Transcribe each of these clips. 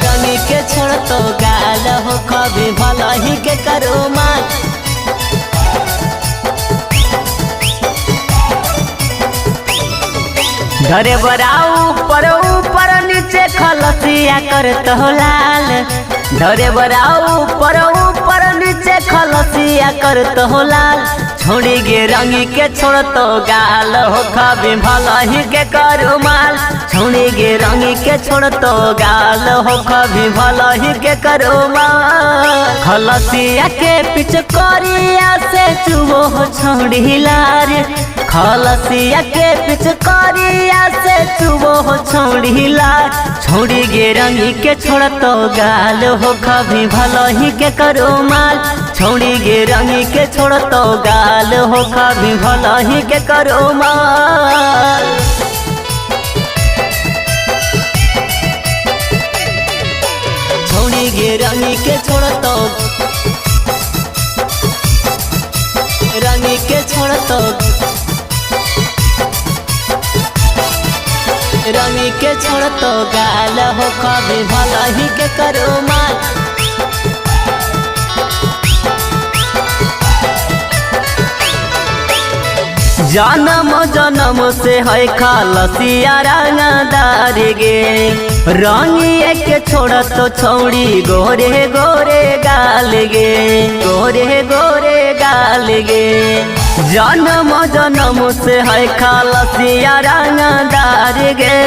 रंगी के छोड़ तो गाल हो कभी भला ही के करो मान। धरे बराऊ ऊपर ऊपर नीचे खलसिया कर तो लाल। धरे बराऊ ऊपर ऊपर नीचे खलसिया कर तो लाल। छोड़ी गे रंगी के छोड़ तो गाल हो कभी भला ही के करो माल। छोड़ी गे रंगी के छोड़ तो गाल हो कभी भला ही के करो माल। खलसिया के पीछे करिया से चुबो हो छोड़ी लार। खलसिया के पीछे करिया से चुबो हो छोड़ी लार। छोड़ी गे रंगी के छोड़ तो गाल हो कभी भला ही के करो माल। छोड़ी गे रंगी के छोड़ तो गाल हो कभी भला ही के करो माल। छोड़ी गे रंगी के छोड़ तो रंगी के छोड़ तो रंगी के छोड़ तो गाल हो कभी भला ही के करो माल। जन्म जन्म से है खलसिया रंगदार गे। रंगी के छोड़ तो छौड़ी गोरे गोरे गाल गे। गोरे गोरे गाल गे। जन्म जन्म से है खलसिया रंगदार गे।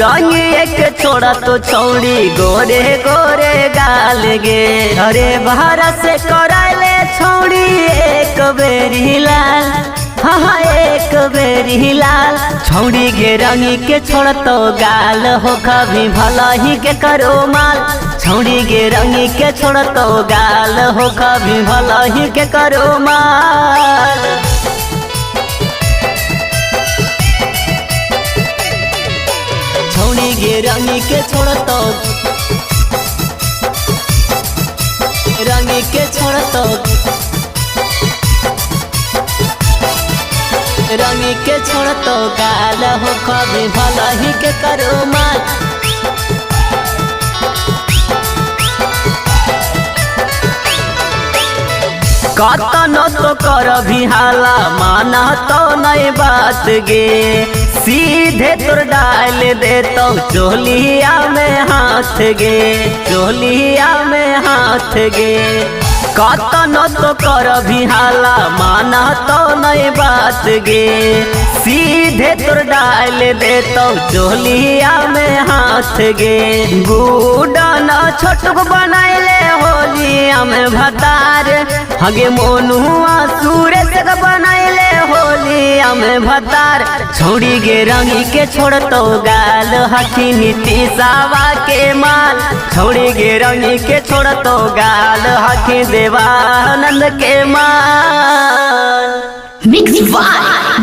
रंगी के छोड़ तो छौड़ी गोरे गोरे गाल गे। अरे बाहर से कराले छौड़ी एक बेरी लाल। हाँ एक बेरी लाल। छौड़ी गे रंगी के छोड़ तो गाल हो कभी भला ही के करो माल। छौड़ी गे रंगी के छोड़ तो गाल हो कभी भला ही के करो माल। छौड़ी गे रंगी के छोड़ तो रंगी के छोड़ तो रंगी के छोड़ तो गाल हो कभी भला ही के करो माल। कतनो तो कर भी हाला माना तो नहीं बात गे। सीधे तोर डाल दे तो चोलिया में हाथ गे। चोलिया में हाथ गे। कतनो तो कर भी हाला माना तो नहीं बात गे। सीधे तोर डाल दे तो चोलिया में हाथ गे। गुडन छोटक बनाइले होलिया में भतार। हगे मोनुआ सूरज बनाइले होलिया में भतार। छोड़ी गे रंगी के छोड़ तो गाल हकी नीतीशवा के माल। छोड़ी गे रंगी के छोड़ तो गाल हकी देवानंद के माल। Mix by